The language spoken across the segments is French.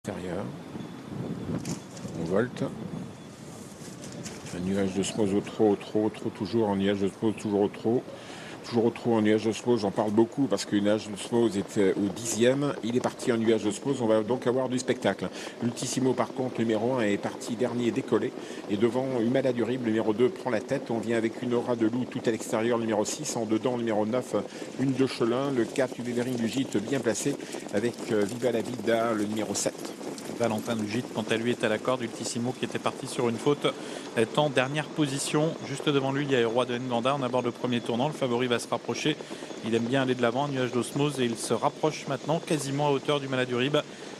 l'extérieur. On volte. Un nuage d'osmose au trop, toujours. Un nuage d'osmose toujours au trop. Toujours au trop en nuage d'osmose, j'en parle beaucoup parce que le nuage d'osmose était au 10e. Il est parti en nuage d'osmose, on va donc avoir du spectacle. Ultissimo, par contre, numéro 1 est parti dernier décollé. Et devant, Humala Durib, numéro 2, prend la tête. On vient avec une aura de loup tout à l'extérieur, numéro 6. En dedans, numéro 9, une de Chelin. Le 4, Uvevering du Gîte, bien placé. Avec Viva la Vida, le numéro 7. Valentin du Gîte, quant à lui, est à la corde. Ultissimo, qui était parti sur une faute, est en dernière position. Juste devant lui, il y a le Roi de Nganda. On aborde le premier tournant. Le favori va se rapprocher. Il aime bien aller de l'avant, un nuage d'osmose, et il se rapproche maintenant quasiment à hauteur du Maladurib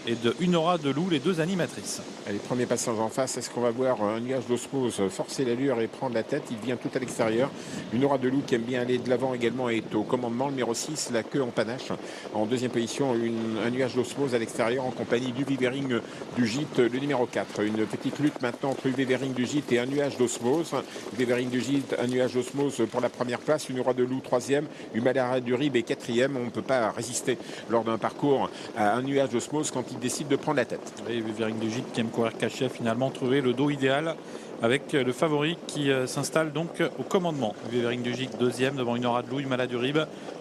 et de une aura de loup, les deux animatrices. Allez, premier passage en face, est-ce qu'on va voir un nuage d'osmose forcer l'allure et prendre la tête? Il vient tout à l'extérieur. Une aura de loup qui aime bien aller de l'avant également est au commandement. Le numéro 6, la queue en panache. En deuxième position, un nuage d'osmose à l'extérieur en compagnie du Uvevering du Gîte, le numéro 4. Une petite lutte maintenant entre Uvevering du Gîte et un nuage d'osmose. Uvevering du Gîte, un nuage d'osmose pour la première place. Une aura de loup troisième. Humala Durib est quatrième. On ne peut pas résister lors d'un parcours à un nuage d'osmose quand il décide de prendre la tête. Et Uvevering du Gîte qui aime courir caché a finalement trouvé le dos idéal avec le favori qui s'installe donc au commandement. Uvevering du Gîte deuxième devant une aura de loup, Humala Durib.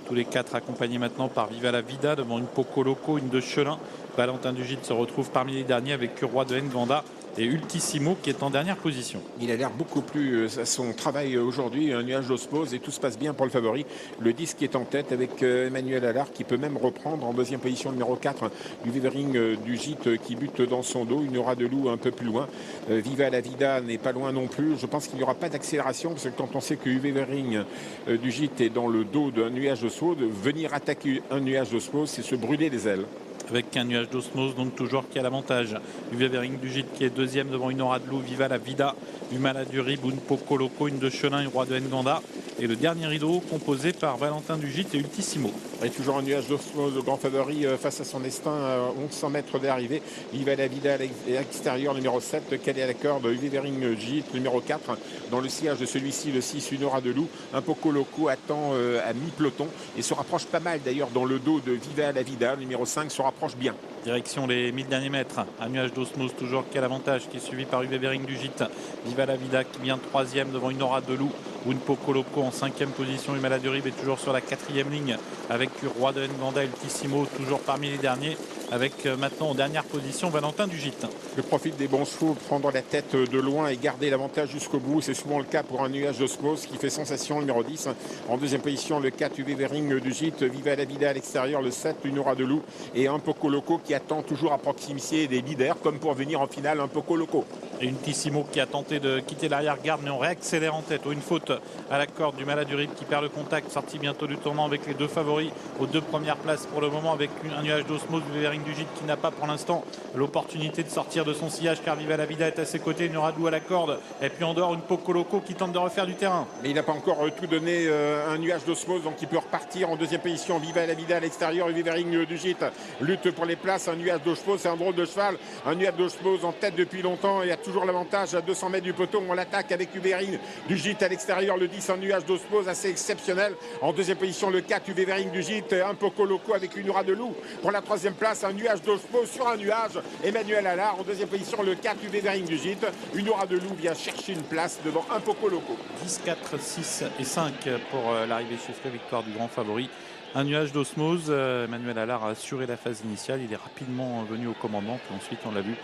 Tous les quatre accompagnés maintenant par Viva la Vida devant une Poco Loco, une de Chelin. Valentin du Gîte se retrouve parmi les derniers avec Roi de Nganda et Ultissimo qui est en dernière position. Il a l'air beaucoup plus à son travail aujourd'hui, un nuage d'osmose et tout se passe bien pour le favori. Le 10 qui est en tête avec Emmanuel Allard qui peut même reprendre en deuxième position, numéro 4 du Uvevering du Gîte qui bute dans son dos. Une aura de loup un peu plus loin. Viva la Vida n'est pas loin non plus. Je pense qu'il n'y aura pas d'accélération parce que quand on sait que Uvevering du Gîte est dans le dos d'un nuage d'osmose, venir attaquer un nuage d'osmose, c'est se brûler les ailes. Avec un nuage d'osmose, donc toujours qui a l'avantage. Uvevering du Gîte qui est deuxième devant une aura de loup, Viva la Vida, Humala Durib, une Poco Loco, une de Chelin et Roi de Nganda. Et le dernier rideau composé par Valentin du Gîte et Ultissimo. Et toujours un nuage d'osmose, le grand favori face à son destin, 1100 mètres d'arrivée. Viva la Vida à l'extérieur, numéro 7, calé à la corde, Uvevering du Gîte, numéro 4. Dans le sillage de celui-ci, le 6, une aura de loup. Un Poco Loco attend à mi-peloton et se rapproche pas mal d'ailleurs dans le dos de Viva la Vida, numéro 5, se rapproche bien. Direction les 1000 derniers mètres. Un nuage d'osmose toujours qui a l'avantage, qui est suivi par Uvevering du Gîte. Viva la Vida qui vient troisième devant une aura de loup. Ou une Poco Loco en cinquième position. Humala Durib est toujours sur la quatrième ligne avec Roi de Nganda, Ultissimo toujours parmi les derniers. Avec maintenant en dernière position Valentin du Gîte. Je profite des bons chevaux, prendre la tête de loin et garder l'avantage jusqu'au bout. C'est souvent le cas pour un nuage d'osmose qui fait sensation, numéro 10. En deuxième position, le 4 Uvevering du Gîte, Viva la Vida à l'extérieur, le 7, une aura de loup. Et un Poco Loco qui attend toujours à proximité des leaders, comme pour venir en finale un Poco Loco. Et une Ultissimo qui a tenté de quitter l'arrière-garde, mais on réaccélère en tête. Une faute à la corde du Humala Durib qui perd le contact, sorti bientôt du tournant avec les deux favoris aux deux premières places pour le moment, avec un nuage d'osmose, Uvevering du Gîte qui n'a pas pour l'instant l'opportunité de sortir de son sillage car Viva la Vida est à ses côtés, une aura de loup à la corde, et puis en dehors une Poco Loco qui tente de refaire du terrain. Mais il n'a pas encore tout donné, un nuage d'osmose, donc il peut repartir en deuxième position. Viva la Vida à l'extérieur, Uvevering du Gîte lutte pour les places, un nuage d'osmose, c'est un drôle de cheval, un nuage d'osmose en tête depuis longtemps et a toujours l'avantage à 200 mètres du poteau. On l'attaque avec Uvevering du Gîte à l'extérieur, le 10, un nuage d'osmose assez exceptionnel. En deuxième position, le 4 Uvevering du Gîte, un Poco Loco avec une aura de loup. Pour la troisième place, un nuage d'osmose sur un nuage. Emmanuel Allard en deuxième position, le 4 Uvevering du Gîte. Une aura de loup vient chercher une place devant un Poco Loco. 10, 4, 6 et 5 pour l'arrivée chiffrée, victoire du grand favori. Un nuage d'osmose, Emmanuel Allard a assuré la phase initiale, il est rapidement venu au commandement, puis ensuite on l'a vu,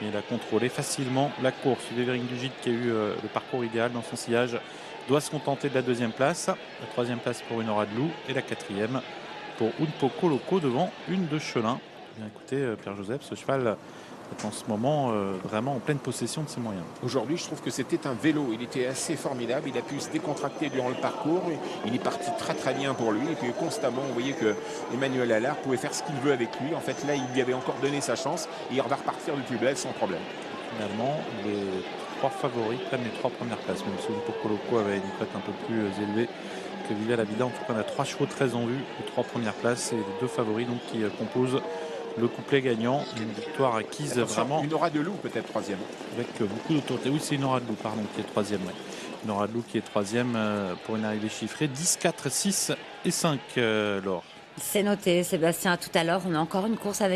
mais il a contrôlé facilement la course. Uvevering du Gîte qui a eu le parcours idéal dans son sillage doit se contenter de la deuxième place, la troisième place pour une aura de loup et la quatrième pour une Poco Loco devant une de Chelin. Bien écoutez, Pierre-Joseph, ce cheval est en ce moment vraiment en pleine possession de ses moyens. Aujourd'hui, je trouve que c'était un vélo. Il était assez formidable. Il a pu se décontracter durant le parcours. Il est parti très bien pour lui. Et puis constamment, on voyait que Emmanuel Allard pouvait faire ce qu'il veut avec lui. En fait, là, il lui avait encore donné sa chance. Et il va repartir du plus belle sans problème. Finalement, les trois favoris prennent les trois premières places. Même si Poco Loco avait une cote un peu plus élevée que Viva la Vida. En tout cas, on a trois chevaux très en vue. Les trois premières places et les deux favoris donc, qui composent le couplet gagnant. Une victoire acquise. Attention, vraiment. Une aura de loup peut-être troisième. Avec beaucoup d'autorité. Oui, c'est une aura de loup, pardon, qui est troisième. Ouais. Une aura de loup qui est troisième pour une arrivée chiffrée. 10, 4, 6 et 5, Laure. C'est noté, Sébastien. À tout à l'heure, on a encore une course avec